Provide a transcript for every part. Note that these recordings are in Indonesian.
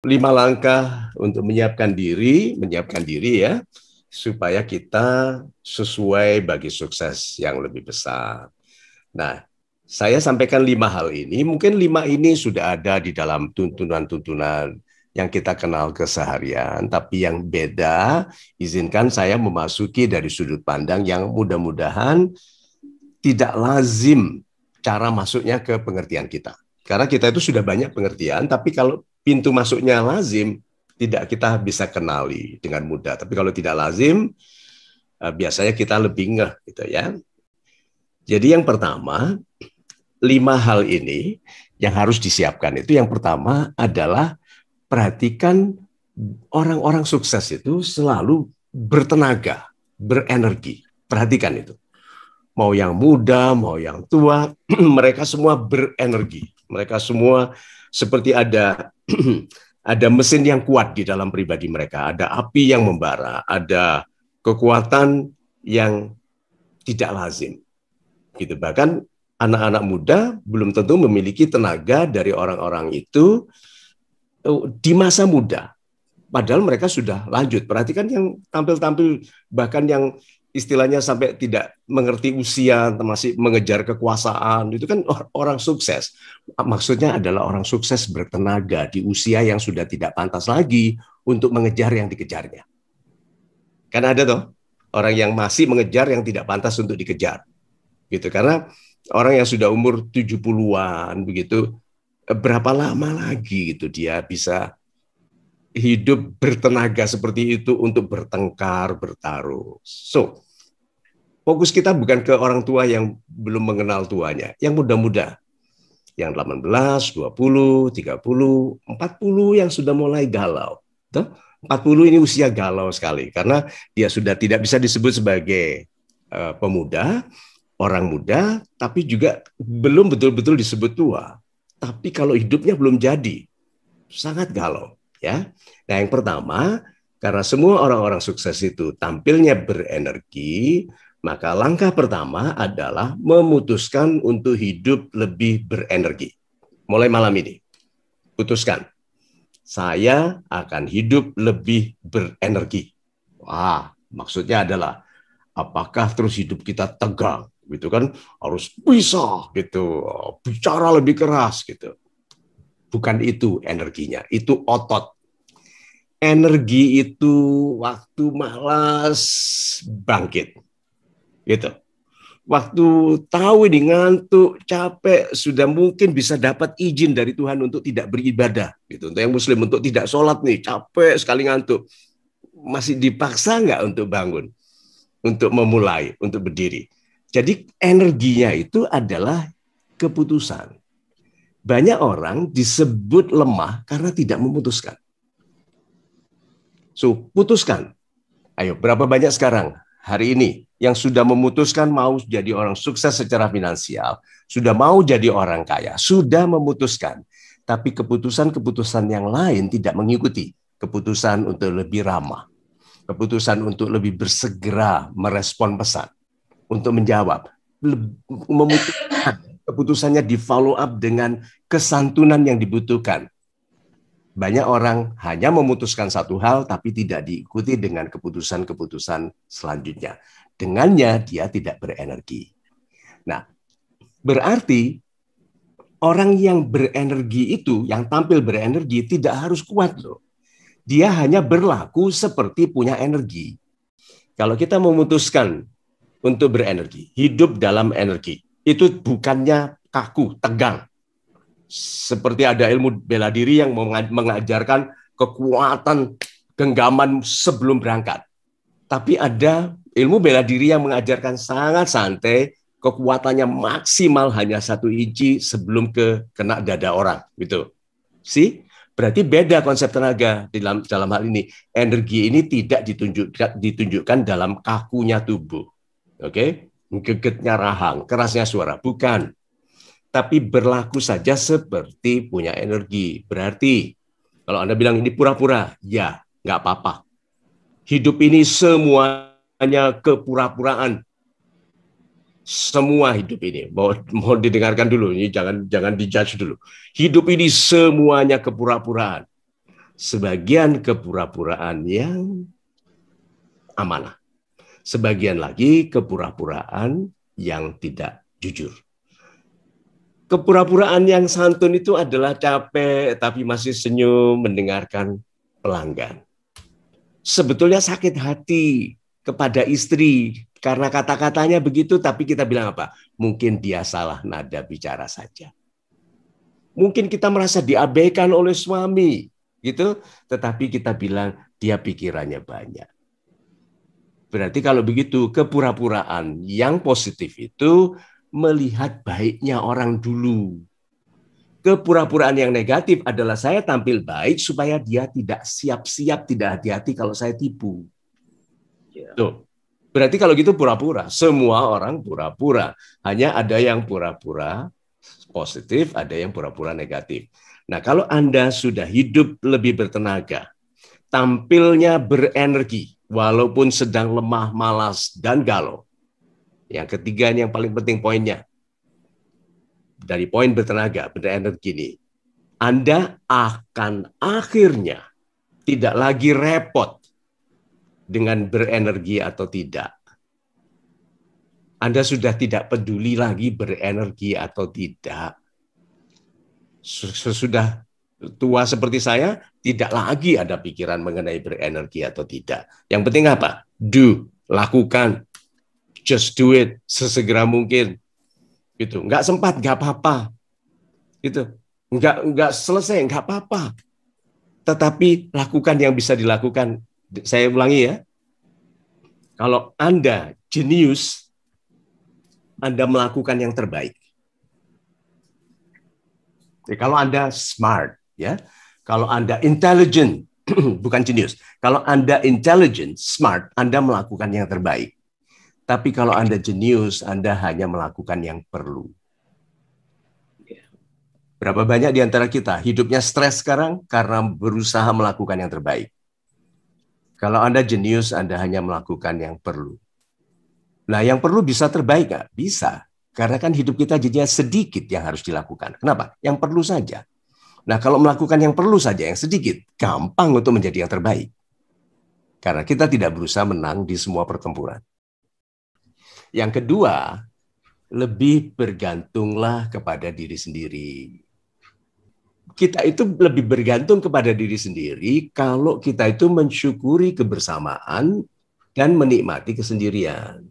5 langkah untuk menyiapkan diri ya, supaya kita sesuai bagi sukses yang lebih besar. Nah, saya sampaikan 5 hal ini, mungkin 5 ini sudah ada di dalam tuntunan-tuntunan yang kita kenal keseharian, tapi yang beda, izinkan saya memasuki dari sudut pandang yang mudah-mudahan tidak lazim cara masuknya ke pengertian kita. Karena kita itu sudah banyak pengertian, tapi kalau pintu masuknya lazim, tidak kita bisa kenali dengan mudah. Tapi kalau tidak lazim, biasanya kita lebih ngeh gitu ya. Jadi yang pertama, 5 hal ini yang harus disiapkan itu yang pertama adalah perhatikan orang-orang sukses itu selalu bertenaga, berenergi. Perhatikan itu. Mau yang muda, mau yang tua, mereka semua berenergi. Mereka semua seperti ada ada mesin yang kuat di dalam pribadi mereka, ada api yang membara, ada kekuatan yang tidak lazim. Gitu. Bahkan anak-anak muda belum tentu memiliki tenaga dari orang-orang itu di masa muda. Padahal mereka sudah lanjut. Perhatikan yang tampil-tampil, bahkan yang istilahnya sampai tidak mengerti usia, masih mengejar kekuasaan. Itu kan orang sukses. Maksudnya adalah orang sukses bertenaga di usia yang sudah tidak pantas lagi untuk mengejar yang dikejarnya. Kan ada toh orang yang masih mengejar yang tidak pantas untuk dikejar. Gitu. Karena orang yang sudah umur 70-an begitu, berapa lama lagi gitu dia bisa hidup bertenaga seperti itu untuk bertengkar, bertaruh. So, fokus kita bukan ke orang tua yang belum mengenal tuanya, yang muda-muda, yang 18, 20, 30, 40 yang sudah mulai galau. Tuh, 40 ini usia galau sekali, karena dia sudah tidak bisa disebut sebagai pemuda, orang muda, tapi juga belum betul-betul disebut tua. Tapi kalau hidupnya belum jadi, sangat galau. Ya, nah yang pertama, karena semua orang-orang sukses itu tampilnya berenergi, maka langkah pertama adalah memutuskan untuk hidup lebih berenergi. Mulai malam ini, putuskan, saya akan hidup lebih berenergi. Wah, maksudnya adalah apakah terus hidup kita tegang, gitu kan? Harus bisa, gitu, bicara lebih keras, gitu. Bukan itu energinya, itu otot. Energi itu waktu malas bangkit. Gitu. Waktu tahu ini ngantuk, capek, sudah mungkin bisa dapat izin dari Tuhan untuk tidak beribadah. Gitu. Untuk yang muslim, untuk tidak sholat nih, capek sekali ngantuk. Masih dipaksa nggak untuk bangun? Untuk memulai, untuk berdiri. Jadi energinya itu adalah keputusan. Banyak orang disebut lemah karena tidak memutuskan. So, putuskan. Ayo, berapa banyak sekarang hari ini yang sudah memutuskan mau jadi orang sukses secara finansial, sudah mau jadi orang kaya, sudah memutuskan. Tapi keputusan-keputusan yang lain tidak mengikuti. Keputusan untuk lebih ramah, keputusan untuk lebih bersegera merespon pesan, untuk menjawab, memutuskan keputusannya di follow up dengan kesantunan yang dibutuhkan. Banyak orang hanya memutuskan satu hal tapi tidak diikuti dengan keputusan-keputusan selanjutnya. Dengannya dia tidak berenergi. Nah, berarti orang yang berenergi itu, yang tampil berenergi tidak harus kuat loh. Dia hanya berlaku seperti punya energi. Kalau kita memutuskan untuk berenergi, hidup dalam energi, itu bukannya kaku, tegang. Seperti ada ilmu bela diri yang mengajarkan kekuatan genggaman sebelum berangkat. Tapi ada ilmu bela diri yang mengajarkan sangat santai, kekuatannya maksimal hanya 1 inci sebelum kena dada orang. Gitu. Berarti beda konsep tenaga dalam hal ini. Energi ini tidak ditunjukkan dalam kakunya tubuh. Oke? Gegetnya rahang, kerasnya suara. Bukan. Tapi berlaku saja seperti punya energi. Berarti kalau Anda bilang ini pura-pura, ya nggak apa-apa. Hidup ini semuanya kepura-puraan. Semua hidup ini, mohon didengarkan dulu, ini jangan dijudge dulu. Hidup ini semuanya kepura-puraan. Sebagian kepura-puraan yang amanah. Sebagian lagi kepura-puraan yang tidak jujur. Kepura-puraan yang santun itu adalah capek tapi masih senyum mendengarkan pelanggan. Sebetulnya sakit hati kepada istri karena kata-katanya begitu, tapi kita bilang apa? Mungkin dia salah nada bicara saja. Mungkin kita merasa diabaikan oleh suami, gitu. Tetapi kita bilang dia pikirannya banyak. Berarti kalau begitu kepura-puraan yang positif itu melihat baiknya orang dulu. Kepura-puraan yang negatif adalah saya tampil baik supaya dia tidak siap-siap, tidak hati-hati kalau saya tipu. Tuh. Berarti kalau gitu pura-pura. Semua orang pura-pura. Hanya ada yang pura-pura positif, ada yang pura-pura negatif. Nah, kalau Anda sudah hidup lebih bertenaga, tampilnya berenergi, walaupun sedang lemah, malas, dan galau. Yang ketiga ini yang paling penting poinnya. Dari poin bertenaga, berenergi ini, Anda akan akhirnya tidak lagi repot dengan berenergi atau tidak. Anda sudah tidak peduli lagi berenergi atau tidak. Sesudah tua seperti saya, tidak lagi ada pikiran mengenai berenergi atau tidak. Yang penting apa? Do, lakukan, just do it, sesegera mungkin. Gitu. Nggak sempat, nggak apa-apa. Gitu. Nggak selesai, nggak apa-apa. Tetapi lakukan yang bisa dilakukan. Saya ulangi ya. Kalau Anda jenius, Anda melakukan yang terbaik. Jadi, kalau Anda smart, ya, kalau Anda intelligent, bukan jenius. Kalau Anda intelligent, smart, Anda melakukan yang terbaik. Tapi kalau Anda jenius, Anda hanya melakukan yang perlu. Berapa banyak di antara kita hidupnya stres sekarang karena berusaha melakukan yang terbaik. Kalau Anda jenius, Anda hanya melakukan yang perlu. Nah, yang perlu bisa terbaik nggak? Bisa. Karena kan hidup kita jadinya sedikit yang harus dilakukan. Kenapa? Yang perlu saja. Nah, kalau melakukan yang perlu saja, yang sedikit, gampang untuk menjadi yang terbaik. Karena kita tidak berusaha menang di semua pertempuran. Yang kedua, lebih bergantunglah kepada diri sendiri. Kita itu lebih bergantung kepada diri sendiri kalau kita itu mensyukuri kebersamaan dan menikmati kesendirian.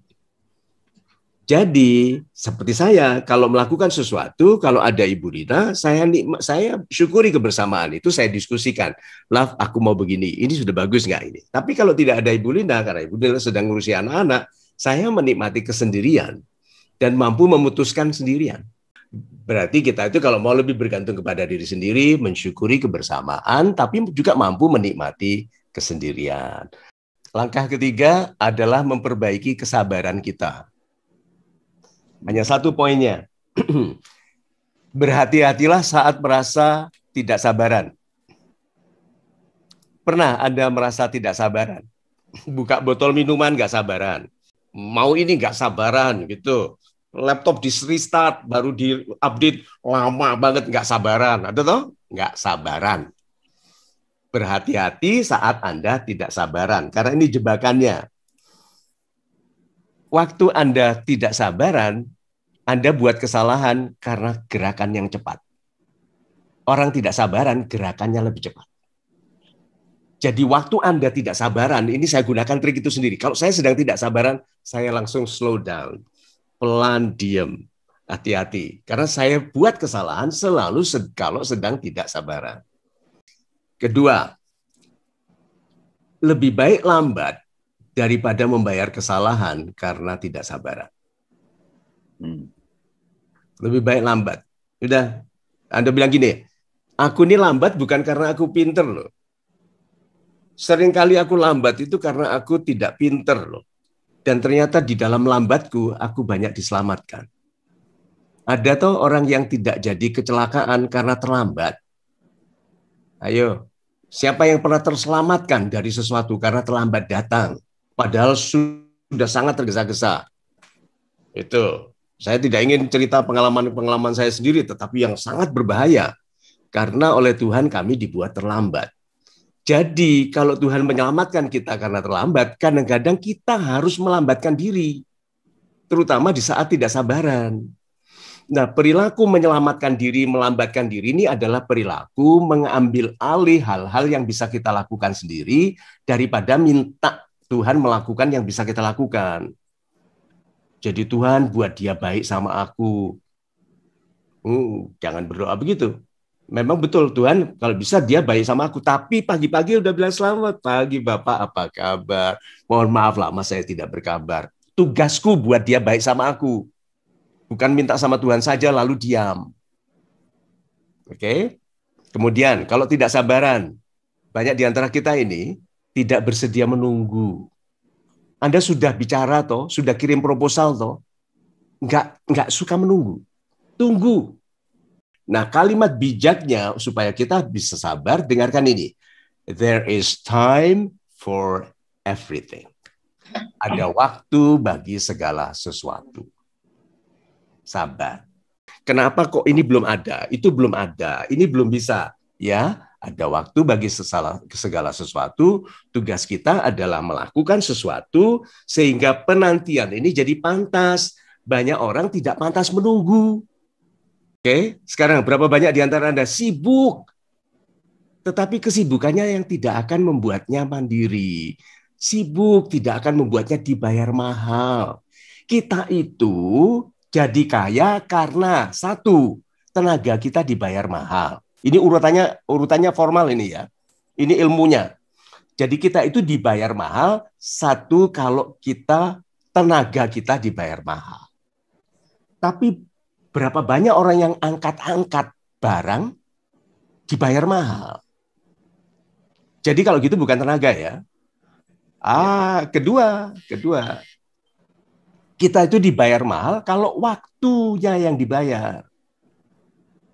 Jadi, seperti saya, kalau melakukan sesuatu, kalau ada Ibu Rina, saya syukuri kebersamaan itu, saya diskusikan. Love, aku mau begini, ini sudah bagus nggak ini? Tapi kalau tidak ada Ibu Rina, karena Ibu Rina sedang ngurusi anak-anak, saya menikmati kesendirian dan mampu memutuskan sendirian. Berarti kita itu kalau mau lebih bergantung kepada diri sendiri, mensyukuri kebersamaan, tapi juga mampu menikmati kesendirian. Langkah ketiga adalah memperbaiki kesabaran kita. Hanya satu poinnya. Berhati-hatilah saat merasa tidak sabaran. Pernah Anda merasa tidak sabaran? Buka botol minuman nggak sabaran. Mau ini nggak sabaran gitu. Laptop di restart, baru di update, lama banget nggak sabaran. Ada toh? Nggak sabaran. Berhati-hati saat Anda tidak sabaran. Karena ini jebakannya. Waktu Anda tidak sabaran, Anda buat kesalahan karena gerakan yang cepat. Orang tidak sabaran, gerakannya lebih cepat. Jadi waktu Anda tidak sabaran, ini saya gunakan trik itu sendiri. Kalau saya sedang tidak sabaran, saya langsung slow down. Pelan, diam. Hati-hati. Karena saya buat kesalahan selalu kalau sedang tidak sabaran. Kedua, lebih baik lambat daripada membayar kesalahan karena tidak sabaran. Lebih baik lambat. Udah, Anda bilang gini, aku ini lambat bukan karena aku pinter loh. Seringkali aku lambat itu karena aku tidak pinter loh. Dan ternyata di dalam lambatku, aku banyak diselamatkan. Ada tuh orang yang tidak jadi kecelakaan karena terlambat. Ayo, siapa yang pernah terselamatkan dari sesuatu karena terlambat datang? Padahal sudah sangat tergesa-gesa. Itu. Saya tidak ingin cerita pengalaman-pengalaman saya sendiri, tetapi yang sangat berbahaya. Karena oleh Tuhan kami dibuat terlambat. Jadi kalau Tuhan menyelamatkan kita karena terlambat, kadang-kadang kita harus melambatkan diri, terutama di saat tidak sabaran. Nah, perilaku menyelamatkan diri, melambatkan diri ini adalah perilaku mengambil alih hal-hal yang bisa kita lakukan sendiri daripada minta Tuhan melakukan yang bisa kita lakukan. Jadi Tuhan buat dia baik sama aku. Jangan berdoa begitu. Memang betul Tuhan kalau bisa dia baik sama aku. Tapi pagi-pagi udah bilang selamat pagi Bapak, apa kabar? Mohon maaf lama saya tidak berkabar. Tugasku buat dia baik sama aku. Bukan minta sama Tuhan saja lalu diam. Oke? Kemudian kalau tidak sabaran, banyak di antara kita ini tidak bersedia menunggu. Anda sudah bicara toh, sudah kirim proposal toh, nggak suka menunggu. Tunggu. Nah, kalimat bijaknya supaya kita bisa sabar, dengarkan ini. There is time for everything. Ada waktu bagi segala sesuatu. Sabar. Kenapa kok ini belum ada? Itu belum ada. Ini belum bisa. Ya, ada waktu bagi segala sesuatu. Tugas kita adalah melakukan sesuatu sehingga penantian ini jadi pantas. Banyak orang tidak pantas menunggu. Oke, sekarang berapa banyak di antara Anda sibuk, tetapi kesibukannya yang tidak akan membuatnya mandiri. Sibuk tidak akan membuatnya dibayar mahal. Kita itu jadi kaya karena satu, tenaga kita dibayar mahal. Ini urutannya formal ini ya. Ini ilmunya. Jadi kita itu dibayar mahal, satu kalau tenaga kita dibayar mahal. Tapi berapa banyak orang yang angkat-angkat barang dibayar mahal. Jadi kalau gitu bukan tenaga ya. Kedua. Kita itu dibayar mahal kalau waktunya yang dibayar.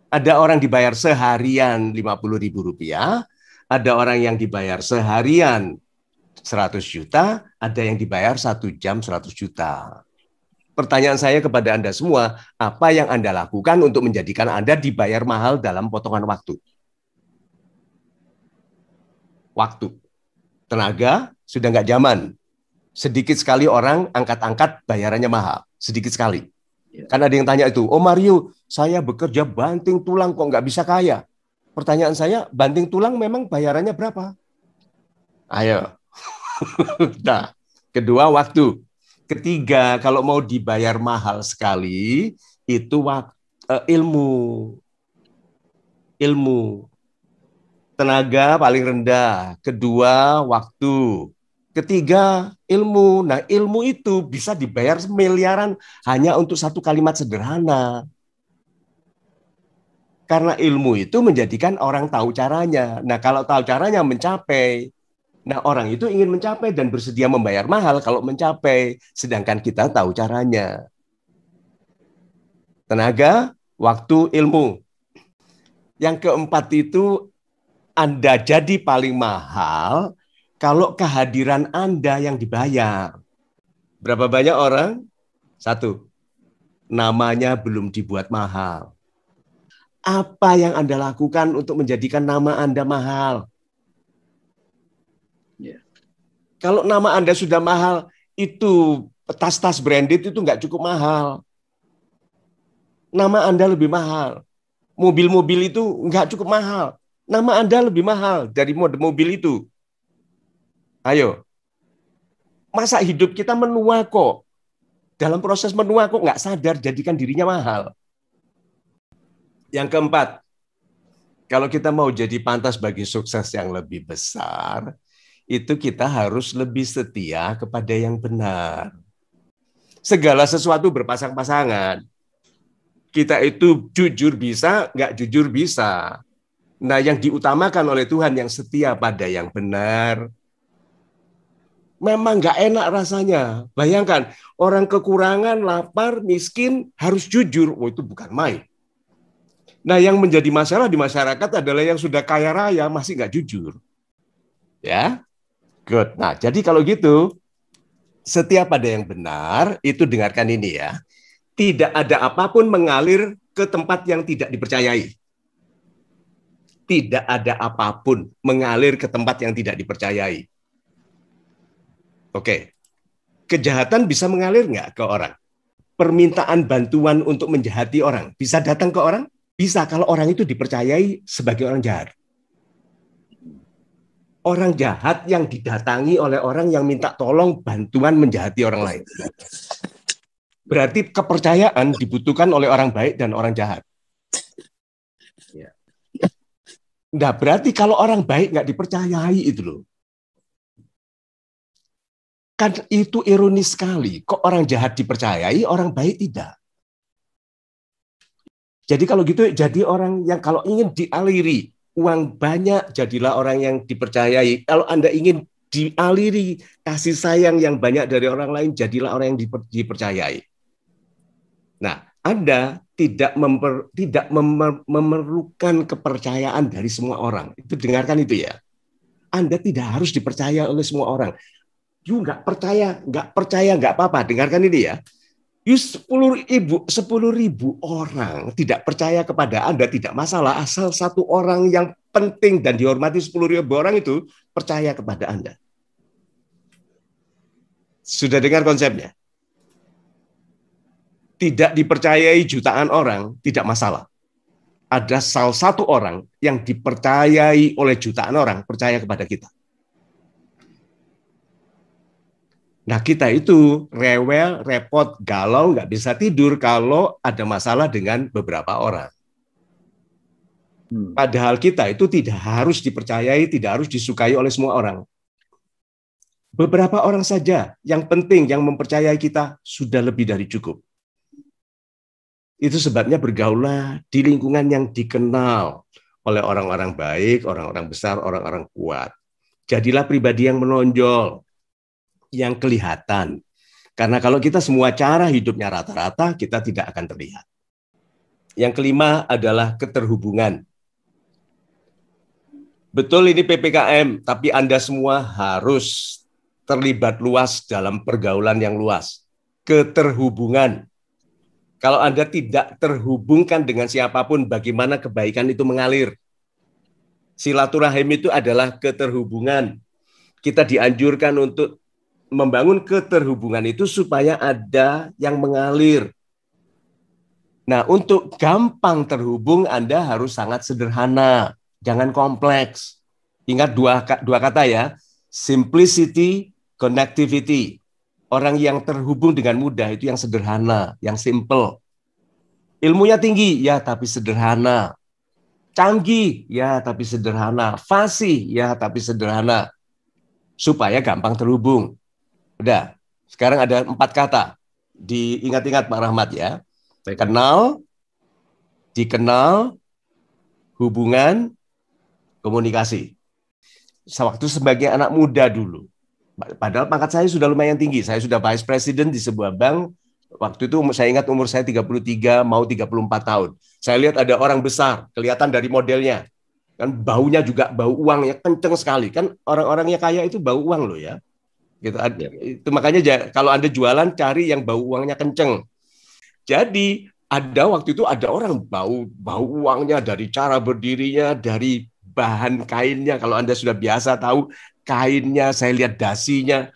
Ada orang dibayar seharian Rp50.000, ada orang yang dibayar seharian 100 juta, ada yang dibayar 1 jam 100 juta. Pertanyaan saya kepada Anda semua, apa yang Anda lakukan untuk menjadikan Anda dibayar mahal dalam potongan waktu? Waktu. Tenaga sudah nggak zaman. Sedikit sekali orang angkat-angkat bayarannya mahal. Sedikit sekali. Karena ada yang tanya itu, oh Mario, saya bekerja banting tulang kok nggak bisa kaya. Pertanyaan saya, banting tulang memang bayarannya berapa? Ayo. Nah, kedua waktu. Ketiga, kalau mau dibayar mahal sekali, itu ilmu. Tenaga paling rendah. Kedua, waktu. Ketiga, ilmu. Nah, ilmu itu bisa dibayar miliaran hanya untuk satu kalimat sederhana. Karena ilmu itu menjadikan orang tahu caranya. Nah, kalau tahu caranya mencapai. Nah, orang itu ingin mencapai dan bersedia membayar mahal kalau mencapai, sedangkan kita tahu caranya. Tenaga, waktu, ilmu. Yang keempat itu, Anda jadi paling mahal kalau kehadiran Anda yang dibayar. Berapa banyak orang? Satu, namanya belum dibuat mahal. Apa yang Anda lakukan untuk menjadikan nama Anda mahal? Kalau nama Anda sudah mahal, itu tas-tas branded itu nggak cukup mahal. Nama Anda lebih mahal. Mobil-mobil itu nggak cukup mahal. Nama Anda lebih mahal dari mobil itu. Ayo. Masa hidup kita menua kok. Dalam proses menua kok nggak sadar jadikan dirinya mahal. Yang keempat, kalau kita mau jadi pantas bagi sukses yang lebih besar, itu kita harus lebih setia kepada yang benar. Segala sesuatu berpasang-pasangan. Kita itu jujur bisa, nggak jujur bisa. Nah, yang diutamakan oleh Tuhan yang setia pada yang benar. Memang nggak enak rasanya. Bayangkan, orang kekurangan, lapar, miskin, harus jujur. Oh, itu bukan main. Nah, yang menjadi masalah di masyarakat adalah yang sudah kaya raya, masih nggak jujur. Ya, good. Nah, jadi kalau gitu, setiap pada yang benar, itu dengarkan ini ya. Tidak ada apapun mengalir ke tempat yang tidak dipercayai. tidak ada apapun mengalir ke tempat yang tidak dipercayai. Oke, kejahatan bisa mengalir nggak ke orang? Permintaan bantuan untuk menjahati orang bisa datang ke orang? Bisa kalau orang itu dipercayai sebagai orang jahat. Orang jahat yang didatangi oleh orang yang minta tolong bantuan menjahati orang lain. Berarti kepercayaan dibutuhkan oleh orang baik dan orang jahat. Nah, berarti kalau orang baik nggak dipercayai itu loh. Kan itu ironis sekali. Kok orang jahat dipercayai, orang baik tidak? Jadi kalau gitu, jadi orang yang kalau ingin dialiri uang banyak, jadilah orang yang dipercayai. Kalau Anda ingin dialiri kasih sayang yang banyak dari orang lain, jadilah orang yang dipercayai. Nah, Anda tidak memerlukan kepercayaan dari semua orang. Itu dengarkan itu ya. Anda tidak harus dipercaya oleh semua orang. You nggak percaya nggak apa-apa. Dengarkan ini ya. You 10.000 orang tidak percaya kepada Anda tidak masalah, asal satu orang yang penting dan dihormati 10.000 orang itu percaya kepada Anda. Sudah dengar konsepnya? Tidak dipercayai jutaan orang tidak masalah. Ada salah satu orang yang dipercayai oleh jutaan orang percaya kepada kita. Nah, kita itu rewel, repot, galau, nggak bisa tidur kalau ada masalah dengan beberapa orang. Padahal kita itu tidak harus dipercayai, tidak harus disukai oleh semua orang. Beberapa orang saja yang penting, yang mempercayai kita sudah lebih dari cukup. Itu sebabnya bergaulah di lingkungan yang dikenal oleh orang-orang baik, orang-orang besar, orang-orang kuat. Jadilah pribadi yang menonjol, yang kelihatan. Karena kalau kita semua cara hidupnya rata-rata, kita tidak akan terlihat. Yang kelima adalah keterhubungan. Betul ini PPKM, tapi Anda semua harus terlibat luas dalam pergaulan yang luas. Keterhubungan. Kalau Anda tidak terhubungkan dengan siapapun, bagaimana kebaikan itu mengalir? Silaturahim itu adalah keterhubungan. Kita dianjurkan untuk membangun keterhubungan itu supaya ada yang mengalir. Nah, untuk gampang terhubung, Anda harus sangat sederhana. Jangan kompleks. Ingat dua kata ya, simplicity, connectivity. Orang yang terhubung dengan mudah itu yang sederhana, yang simple. Ilmunya tinggi, ya tapi sederhana. Canggih, ya tapi sederhana. Fasih, ya tapi sederhana. Supaya gampang terhubung. Udah, sekarang ada 4 kata. Diingat-ingat Pak Rahmat ya. Kenal, dikenal, hubungan, komunikasi. Waktu sebagai anak muda dulu, padahal pangkat saya sudah lumayan tinggi, saya sudah vice president di sebuah bank, waktu itu saya ingat umur saya 33, mau 34 tahun. Saya lihat ada orang besar, kelihatan dari modelnya, kan baunya juga bau uangnya kenceng sekali, kan orang-orangnya kaya itu bau uang loh ya. Gitu. Itu makanya kalau Anda jualan cari yang bau uangnya kenceng. Jadi ada waktu itu ada orang bau uangnya dari cara berdirinya, dari bahan kainnya. Kalau Anda sudah biasa tahu kainnya, saya lihat dasinya,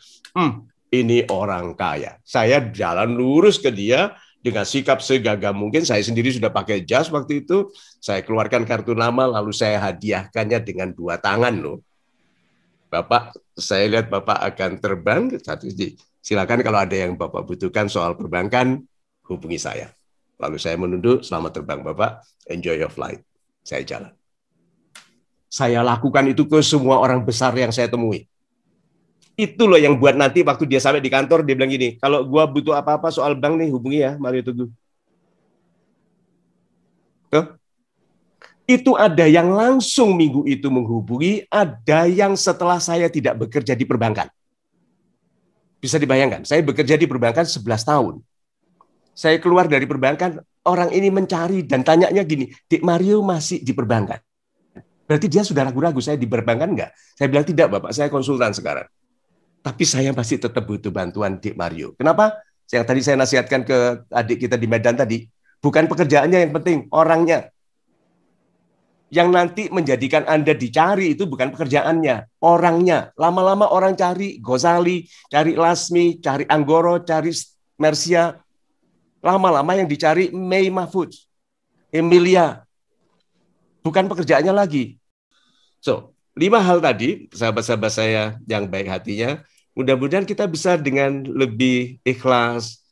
ini orang kaya. Saya jalan lurus ke dia dengan sikap segagah mungkin. Saya sendiri sudah pakai jas waktu itu. Saya keluarkan kartu nama, lalu saya hadiahkannya dengan 2 tangan loh. Bapak, saya lihat Bapak akan terbang. Silakan kalau ada yang Bapak butuhkan soal perbankan, hubungi saya. Lalu saya menunduk, selamat terbang Bapak, enjoy your flight. Saya jalan. Saya lakukan itu ke semua orang besar yang saya temui. Itu loh yang buat nanti waktu dia sampai di kantor, dia bilang gini, kalau gua butuh apa-apa soal bank nih, hubungi ya, Mario Teguh. Tuh. Itu ada yang langsung minggu itu menghubungi, ada yang setelah saya tidak bekerja di perbankan. Bisa dibayangkan, saya bekerja di perbankan 11 tahun. Saya keluar dari perbankan, orang ini mencari dan tanyanya gini, Dik Mario masih di perbankan? Berarti dia sudah ragu-ragu, saya di perbankan enggak? Saya bilang tidak Bapak, saya konsultan sekarang. Tapi saya masih tetap butuh bantuan Dik Mario. Kenapa? Yang tadi saya nasihatkan ke adik kita di Medan tadi, bukan pekerjaannya yang penting, orangnya. Yang nanti menjadikan Anda dicari itu bukan pekerjaannya, orangnya. Lama-lama orang cari Ghazali, cari Lasmi, cari Anggoro, cari Mercia. Lama-lama yang dicari May Mahfudz, Emilia. Bukan pekerjaannya lagi. So, 5 hal tadi, sahabat-sahabat saya yang baik hatinya, mudah-mudahan kita bisa dengan lebih ikhlas,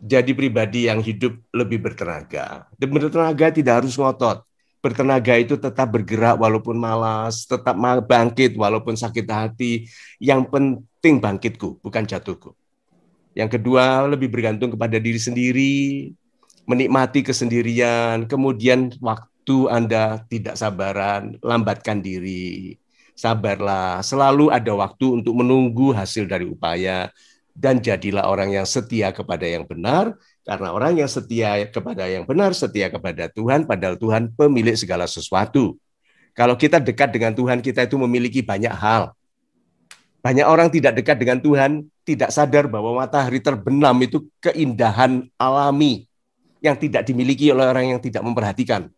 jadi pribadi yang hidup lebih bertenaga. Dan bertenaga tidak harus ngotot. Bertenaga itu tetap bergerak walaupun malas, tetap bangkit walaupun sakit hati. Yang penting bangkitku, bukan jatuhku. Yang kedua, lebih bergantung kepada diri sendiri, menikmati kesendirian, kemudian waktu Anda tidak sabaran, lambatkan diri. Sabarlah, selalu ada waktu untuk menunggu hasil dari upaya, dan jadilah orang yang setia kepada yang benar, karena orang yang setia kepada yang benar, setia kepada Tuhan, padahal Tuhan pemilik segala sesuatu. Kalau kita dekat dengan Tuhan, kita itu memiliki banyak hal. Banyak orang tidak dekat dengan Tuhan, tidak sadar bahwa matahari terbenam itu keindahan alami yang tidak dimiliki oleh orang yang tidak memperhatikan.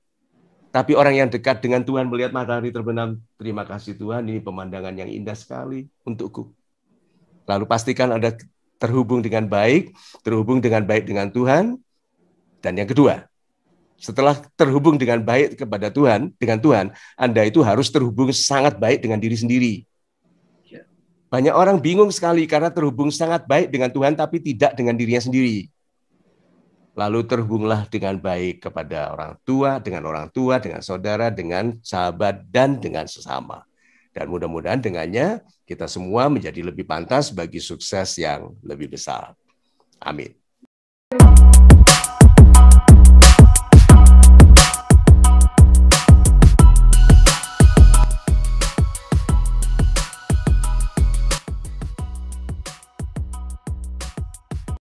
Tapi orang yang dekat dengan Tuhan melihat matahari terbenam, terima kasih Tuhan, ini pemandangan yang indah sekali untukku. Lalu pastikan Anda terhubung dengan baik dengan Tuhan. Dan yang kedua, setelah terhubung dengan baik kepada Tuhan, dengan Tuhan, Anda itu harus terhubung sangat baik dengan diri sendiri. Banyak orang bingung sekali karena terhubung sangat baik dengan Tuhan, tapi tidak dengan dirinya sendiri. Lalu terhubunglah dengan baik kepada orang tua, dengan saudara, dengan sahabat, dan dengan sesama. Dan mudah-mudahan dengannya kita semua menjadi lebih pantas bagi sukses yang lebih besar. Amin.